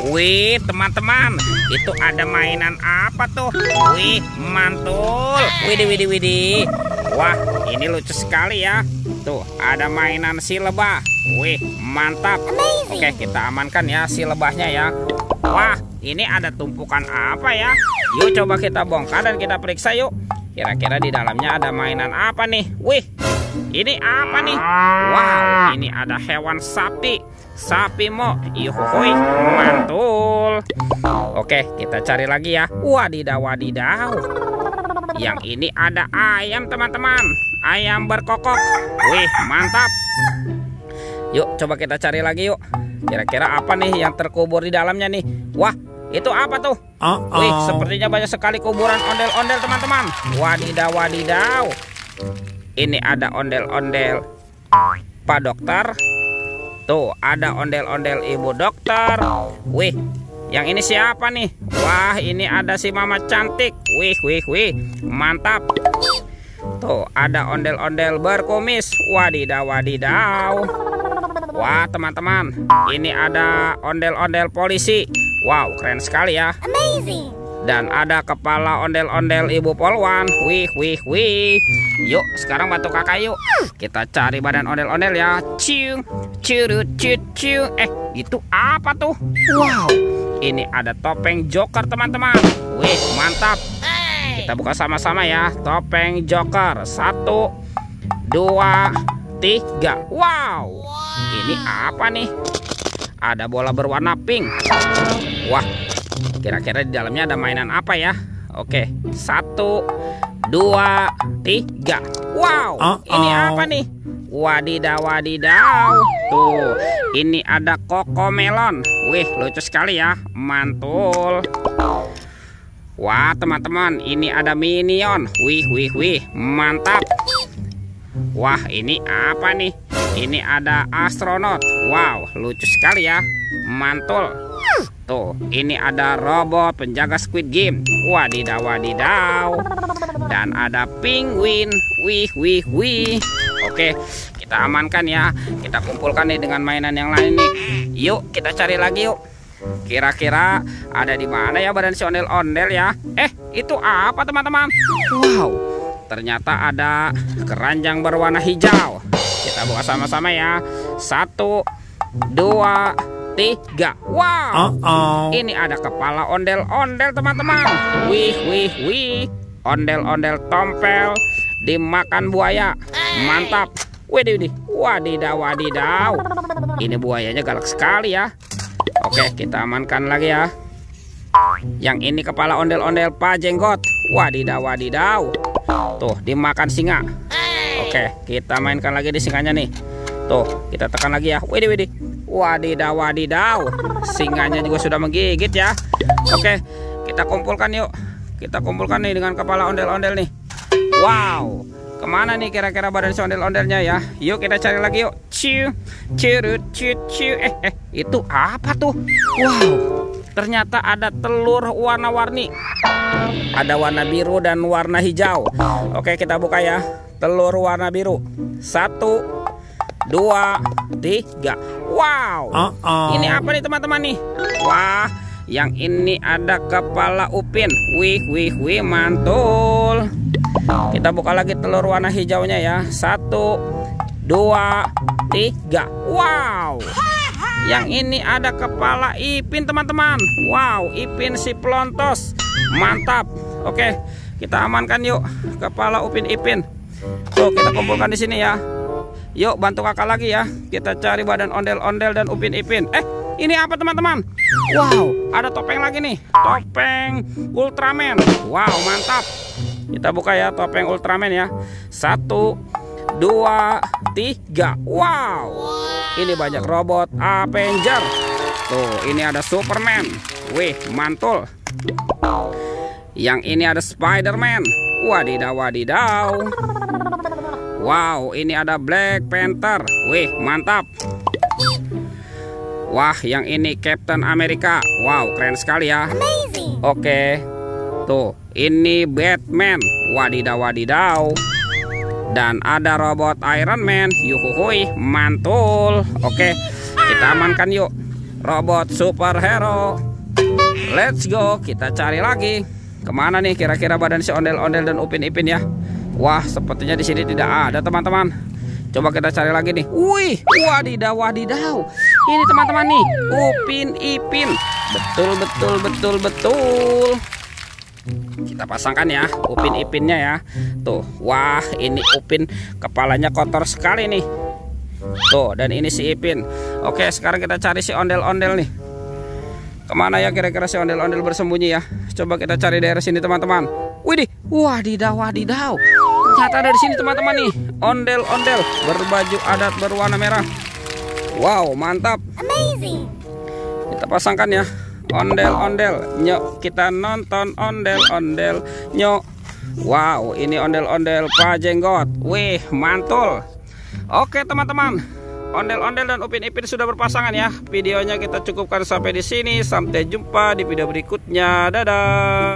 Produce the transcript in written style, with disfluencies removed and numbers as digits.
Wih, teman-teman, itu ada mainan apa tuh? Wih, mantul. Widih. Wah, ini lucu sekali ya. Tuh, ada mainan si lebah. Wih, mantap. Oke, kita amankan ya si lebahnya ya. Wah, ini ada tumpukan apa ya? Yuk coba kita bongkar dan kita periksa yuk. Kira-kira di dalamnya ada mainan apa nih? Wih, ini apa nih? Wow, ini ada hewan sapi. Sapi mo, yuhuhui, mantul. Oke, kita cari lagi ya. Wadidaw. Yang ini ada ayam teman-teman. Ayam berkokok. Wih, mantap. Yuk, coba kita cari lagi yuk. Kira-kira apa nih yang terkubur di dalamnya nih? Wah, itu apa tuh? Wih, sepertinya banyak sekali kuburan ondel-ondel teman-teman. Wadidaw. Ini ada ondel-ondel Pak Dokter. Tuh, ada ondel-ondel Ibu Dokter. Wih, yang ini siapa nih? Wah, ini ada si Mama cantik. Wih, mantap. Tuh, ada ondel-ondel berkumis. Wadidaw. Wah, teman-teman, ini ada ondel-ondel polisi. Wow, keren sekali ya. Amazing. Dan ada kepala ondel-ondel Ibu Polwan. Wih. Yuk, sekarang bantu kakak yuk. Kita cari badan ondel-ondel ya. Ciu. Itu apa tuh? Wow, ini ada topeng Joker teman-teman. Wih, mantap. Kita buka sama-sama ya. Topeng Joker. 1, 2, 3. Wow, ini apa nih? Ada bola berwarna pink. Wah, kira-kira di dalamnya ada mainan apa ya? Oke, 1, 2, 3. Wow, ini apa nih? Wadidaw. Tuh, ini ada Cocomelon. Wih, lucu sekali ya. Mantul. Wah, teman-teman, ini ada Minion. Wih, mantap. Wah, ini apa nih? Ini ada astronot. Wow, lucu sekali ya. Mantul. Tuh, ini ada robot penjaga Squid Game. Wadidaw. Dan ada penguin. Wih. Oke, kita amankan ya. Kita kumpulkan nih dengan mainan yang lain nih. Yuk, kita cari lagi yuk. Kira-kira ada di mana ya badan si ondel-ondel ya? Itu apa teman-teman? Wow, ternyata ada keranjang berwarna hijau. Kita buka sama-sama ya. 1, 2, 3. Wow, ini ada kepala ondel-ondel teman-teman. Wih. Ondel-ondel tompel dimakan buaya. Mantap. Wadidaw. Ini buayanya galak sekali ya. Oke, kita amankan lagi ya. Yang ini kepala ondel-ondel Pak Jenggot. Wadidaw. Tuh, dimakan singa. Oke, kita mainkan lagi di singanya nih. Tuh, kita tekan lagi ya. Widih. Wadidaw. Singanya juga sudah menggigit ya. Oke, kita kumpulkan yuk. Kita kumpulkan nih dengan kepala ondel-ondel nih. Wow, kemana nih kira-kira badan si ondel-ondelnya ya? Yuk kita cari lagi yuk. Ciu. Itu apa tuh? Wow, ternyata ada telur warna-warni. Ada warna biru dan warna hijau. Oke, kita buka ya. Telur warna biru. 1, 2, 3. Wow, ini apa nih teman-teman nih? Wah, yang ini ada kepala upin. Wih, mantul. Kita buka lagi telur warna hijaunya ya. 1, 2, 3. Wow, yang ini ada kepala ipin teman-teman. Wow, ipin si pelontos. Mantap. Oke, kita amankan yuk kepala upin ipin. Tuh, kita kumpulkan di sini ya. Yuk, bantu kakak lagi ya. Kita cari badan ondel-ondel dan upin ipin. Ini apa teman-teman? Wow, ada topeng lagi nih. Topeng Ultraman. Wow, mantap. Kita buka ya topeng Ultraman ya. 1, 2, 3. Wow, ini banyak robot Avenger. Tuh, ini ada Superman. Wih, mantul. Yang ini ada Spiderman. Wadidaw. Wow, ini ada Black Panther. Wih, mantap. Wah, yang ini Captain America. Wow, keren sekali ya. Oke. Tuh, ini Batman. Wadidaw. Dan ada robot Iron Man. Yuhuhui, mantul. Oke, kita amankan yuk robot superhero. Let's go, kita cari lagi. Kemana nih kira-kira badan si ondel-ondel dan Upin Ipin ya? Wah, sepertinya di sini tidak ada teman-teman. Coba kita cari lagi nih. Wih, wadidaw, wadidaw. Ini teman-teman nih, Upin Ipin. Betul. Kita pasangkan ya Upin Ipinnya ya. Tuh, wah ini Upin kepalanya kotor sekali nih. Tuh, dan ini si Ipin. Oke, sekarang kita cari si ondel-ondel nih. Kemana ya kira-kira si ondel-ondel bersembunyi ya? Coba kita cari daerah sini teman-teman. Widih, wadidaw, wadidaw. Ternyata dari sini teman-teman nih, ondel-ondel berbaju adat berwarna merah. Wow, mantap. Amazing. Kita pasangkan ya. Ondel-ondel, nyok kita nonton ondel-ondel, nyok. Wow, ini ondel-ondel Pak Jenggot. Wih, mantul. Oke teman-teman, ondel-ondel dan Upin Ipin sudah berpasangan ya. Videonya kita cukupkan sampai di sini. Sampai jumpa di video berikutnya. Dadah.